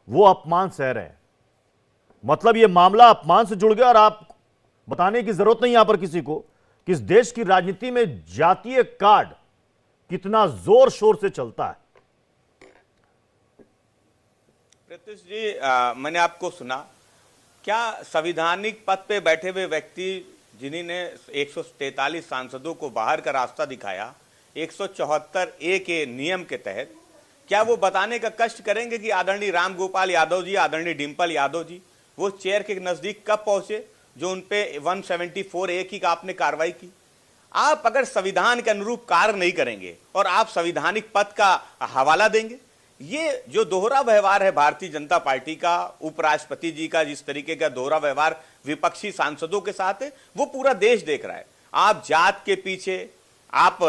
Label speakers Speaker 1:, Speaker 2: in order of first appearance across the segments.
Speaker 1: वो अपमान सह रहे हैं। मतलब ये मामला अपमान से जुड़ गया और आप बताने की जरूरत नहीं यहां पर किसी को कि इस देश की राजनीति में जातीय कार्ड कितना जोर शोर से चलता है।
Speaker 2: प्रत्युष जी, मैंने आपको सुना, क्या संवैधानिक पद पे बैठे हुए व्यक्ति जिन्होंने 143 सांसदों को बाहर का रास्ता दिखाया 174A के नियम के तहत, क्या वो बताने का कष्ट करेंगे कि आदरणीय राम गोपाल यादव जी, आदरणीय डिंपल यादव जी वो चेयर के नजदीक कब पहुंचे जो उनपे 174A की आपने कार्रवाई की? आप अगर संविधान के अनुरूप कार्य नहीं करेंगे और आप संवैधानिक पद का हवाला देंगे, ये जो दोहरा व्यवहार है भारतीय जनता पार्टी का, उपराष्ट्रपति जी का जिस तरीके का दोहरा व्यवहार विपक्षी सांसदों के साथ है, वो पूरा देश देख रहा है। आप जात के पीछे आप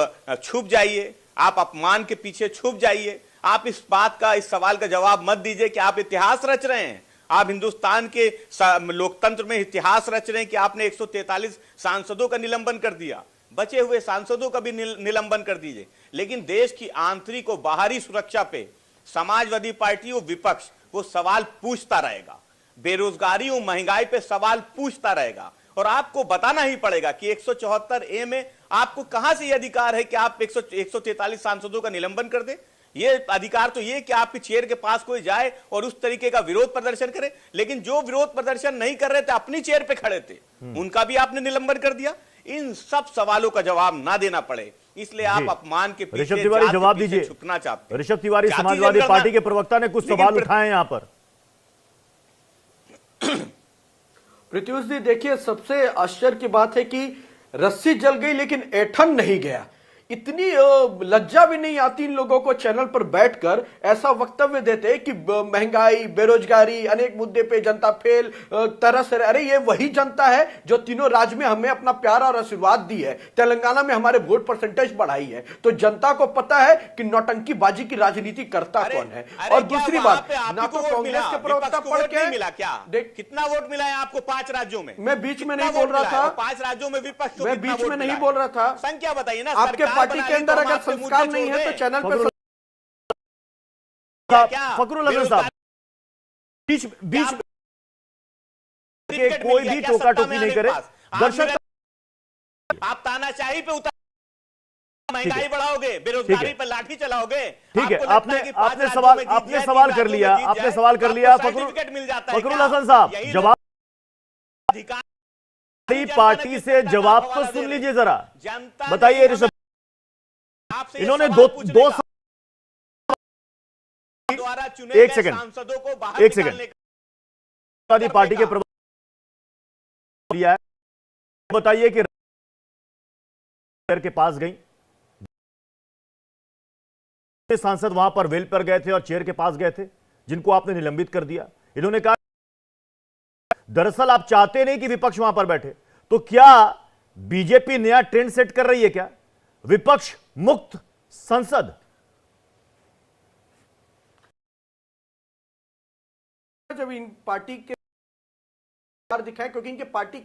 Speaker 2: छुप जाइए, आप अपमान के पीछे छुप जाइए। आप इस बात का, इस सवाल का जवाब मत दीजिए कि आप इतिहास रच रहे हैं। आप हिंदुस्तान के लोकतंत्र में इतिहास रच रहे हैं कि आपने 143 सांसदों का निलंबन कर दिया, बचे हुए सांसदों का भी निलंबन कर दीजिए। लेकिन देश की आंतरिक और बाहरी सुरक्षा पे समाजवादी पार्टी और विपक्ष वो सवाल पूछता रहेगा, बेरोजगारी और महंगाई पे सवाल पूछता रहेगा। और आपको बताना ही पड़ेगा कि 174A में आपको कहां से यह अधिकार है कि आप 143 सांसदों का निलंबन कर दे। ये अधिकार तो ये कि आपकी चेयर के पास कोई जाए और उस तरीके का विरोध प्रदर्शन करे। लेकिन जो विरोध प्रदर्शन नहीं कर रहे थे, अपनी चेयर पे खड़े थे, उनका भी आपने निलंबन कर दिया। इन सब सवालों का जवाब ना देना पड़े, इसलिए आप अपमान के पीछे,
Speaker 1: ऋषभ तिवारी जवाब दीजिए।
Speaker 2: छुपना चाहते हैं।
Speaker 1: ऋषभ तिवारी समाजवादी पार्टी के प्रवक्ता ने कुछ सवाल उठाए यहां पर।
Speaker 3: प्रत्युष जी, देखिए, सबसे आश्चर्य की बात है कि रस्सी जल गई लेकिन ऐठन नहीं गया। इतनी लज्जा भी नहीं आती इन लोगों को चैनल पर बैठकर ऐसा वक्तव्य देते कि महंगाई, बेरोजगारी, अनेक मुद्दे पे जनता फेल तरस रहे। अरे ये वही जनता है जो तीनों राज्य में हमें अपना प्यार और आशीर्वाद दी है, तेलंगाना में हमारे वोट परसेंटेज बढ़ाई है। तो जनता को पता है कि नौटंकीबाजी की राजनीति करता कौन है। और दूसरी बात, ना तो कांग्रेस के प्रवक्ता पढ़ के
Speaker 2: मिला, क्या कितना वोट मिला है आपको 5 राज्यों में?
Speaker 3: मैं बीच में नहीं बोल रहा था,
Speaker 2: 5 राज्यों में विपक्ष,
Speaker 3: मैं बीच में नहीं बोल रहा था।
Speaker 2: संख्या बताइए ना।
Speaker 3: आपके पार्टी के अंदर अगर संस्कार नहीं है तो चैनल पर
Speaker 1: फखरुल हसन साहब, बीच के कोई भी टोका टोकी नहीं करे। दर्शक,
Speaker 2: आप तानाशाही पे उतर, महंगाई बढ़ाओगे, बेरोजगारी पर लाठी चलाओगे।
Speaker 1: ठीक है, आपने सवाल कर लिया, आपने सवाल कर लिया। फखरुल हसन साहब, जवाब पार्टी से जवाब तो सुन लीजिए जरा। बताइए ऋषभ, इन्होंने दो एक सेकंड पार्टी के प्रवक्ता दिया है। बताइए कि के पास गई, सांसद वहां पर वेल पर गए थे और चेयर के पास गए थे जिनको आपने निलंबित कर दिया। इन्होंने कहा दरअसल आप चाहते नहीं कि विपक्ष वहां पर बैठे। तो क्या बीजेपी नया ट्रेंड सेट कर रही है क्या? विपक्ष मुक्त संसद।
Speaker 3: जब इन पार्टी के दिखाए, क्योंकि इनके पार्टी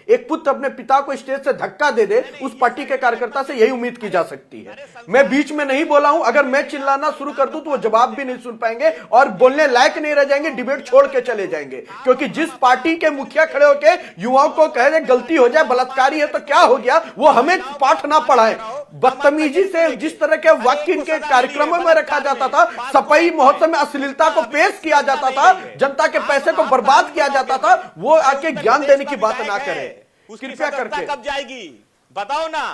Speaker 3: एक पुत्र अपने पिता को स्टेज से धक्का दे दे, उस पार्टी के कार्यकर्ता से यही उम्मीद की जा सकती है। मैं बीच में नहीं बोला हूं, अगर मैं चिल्लाना शुरू कर दूं तो वो जवाब भी नहीं सुन पाएंगे और बोलने लायक नहीं रह जाएंगे, डिबेट छोड़ के चले जाएंगे। क्योंकि जिस पार्टी के मुखिया खड़े होकर युवाओं को कह रहे गलती हो जाए, बलात्कारी है तो क्या हो गया, वो हमें पाठ ना पढ़ाए। बदतमीजी से जिस तरह के वाक्य इनके कार्यक्रमों में रखा जाता था, सफाई महोत्सव में अश्लीलता को पेश किया जाता था, जनता के पैसे को बर्बाद किया जाता था, वो आके ज्ञान देने की बात ना करे कृपया करके।
Speaker 2: कब जाएगी बताओ ना।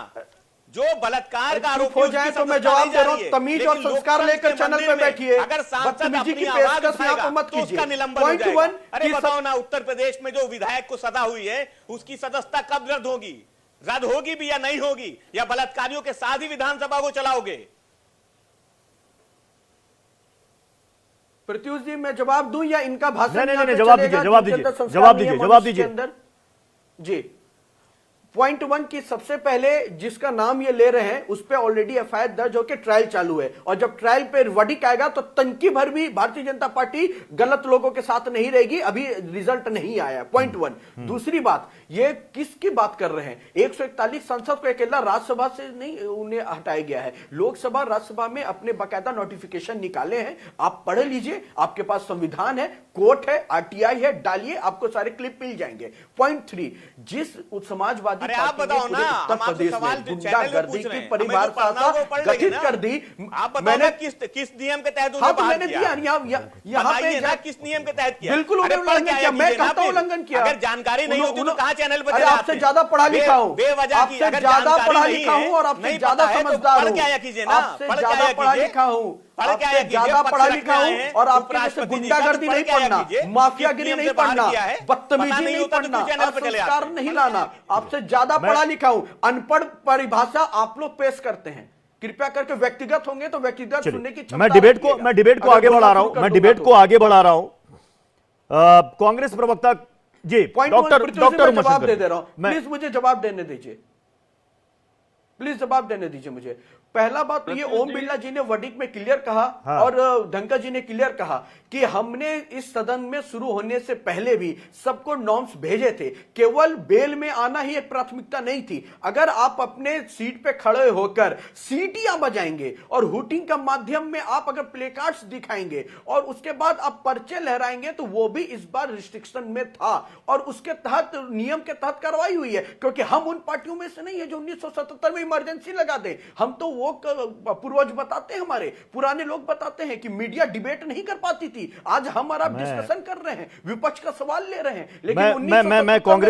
Speaker 2: जो बलात्कार का आरोप
Speaker 3: हो जाए तो मैं जवाब दे रहा हूं, तमीज और संस्कार लेकर चैनल पे बैठिए।
Speaker 2: अगर
Speaker 3: बदतमीजी की पेशकश यहां पर मत कीजिए।
Speaker 2: पॉइंट 1, अरे बताओ ना, उत्तर प्रदेश में जो विधायक को सजा हुई है उसकी सदस्यता कब रद्द होगी? रद्द होगी भी या नहीं होगी? या बलात्कारियों के साथ ही विधानसभा को चलाओगे?
Speaker 3: प्रत्युष जी, मैं जवाब दूं या इनका भाषण?
Speaker 1: नहीं, जवाब दीजिए, जवाब दीजिए।
Speaker 3: जी, पॉइंट 1 की सबसे पहले जिसका नाम ये ले रहे हैं उस पे ऑलरेडी एफआईआर दर्ज होकर ट्रायल चालू है, और जब ट्रायल पे वर्डिक्ट आएगा तो तनकी भर भी भारतीय जनता पार्टी गलत लोगों के साथ नहीं रहेगी। अभी रिजल्ट नहीं आया, पॉइंट 1। दूसरी बात, ये किसकी बात कर रहे हैं? 141 सांसद को अकेला राज्यसभा से नहीं उन्हें हटाया गया है, लोकसभा राज्यसभा में अपने बाकायदा नोटिफिकेशन निकाले हैं। आप पढ़ लीजिए, आपके पास संविधान है, कोर्ट है, आरटीआई है, डालिए, आपको सारे क्लिप मिल जाएंगे। पॉइंट 3, जिस समाजवादी
Speaker 2: अरे आप बताओ ना,
Speaker 3: उत्तर प्रदेश में गुंडागर्दी की परिवार गठित कर दी,
Speaker 2: आप मैंने किस नियम के तहत
Speaker 3: हाँ तो मैंने दिया यहाँ पे
Speaker 2: किस नियम के तहत किया?
Speaker 3: बिल्कुल उन्होंने उल्लंघन किया, मैं कहता हूँ उल्लंघन किया।
Speaker 2: अगर जानकारी नहीं होती तो कहाँ चैनल पर
Speaker 3: आपसे ज्यादा पढ़ा लिखा हूँ, आपसे ज्यादा पढ़ा लिखा हूँ और आपसे ज्यादा समझदार हूँ, आपसे ज्यादा पढ़ा लिखा हूँ, आपसे ज्यादा पढ़ा लिखा हूँ, और आपके जैसे गुंडागर्दी नहीं पढ़ना, माफियागिरी नहीं पढ़ना, बदतमीजी नहीं पढ़ना, संस्कार नहीं लाना, आपसे ज्यादा पढ़ा लिखा हूँ। अनपढ़ परिभाषा आप लोग पेश करते हैं, कृपया करके व्यक्तिगत होंगे तो व्यक्तिगत सुनने की क्षमता
Speaker 1: मैं डिबेट को आगे बढ़ा रहा हूं, कांग्रेस प्रवक्ता जी डॉक्टर
Speaker 3: जवाब दे रहा हूं, प्लीज मुझे जवाब देने दीजिए, प्लीज जवाब देने दीजिए मुझे। पहला बात तो ये ओम बिरला जी ने वर्डिक्ट में क्लियर कहा,
Speaker 1: हाँ।
Speaker 3: और धनखड़ जी ने क्लियर कहा कि हमने इस सदन में शुरू होने से पहले भी सबको नॉर्म्स भेजे थे, केवल बेल में आना ही एक प्राथमिकता नहीं थी। अगर आप अपने सीट पे खड़े होकर सीटियां बजाएंगे और हुटिंग का माध्यम में आप अगर प्ले कार्ड्स दिखाएंगे और उसके बाद आप पर्चे लहराएंगे तो वो भी इस बार रिस्ट्रिक्शन में था, और उसके तहत नियम के तहत कार्रवाई हुई है, क्योंकि हम उन पार्टियों में से नहीं है जो 1977 में इमरजेंसी लगा दे। हम तो वो पूर्वज बताते हैं, हमारे पुराने लोग बताते हैं कि मीडिया डिबेट नहीं कर पाती थी। आज हम और आप डिस्कशन कर रहे हैं, विपक्ष का सवाल ले रहे हैं, लेकिन
Speaker 1: मैं कांग्रेस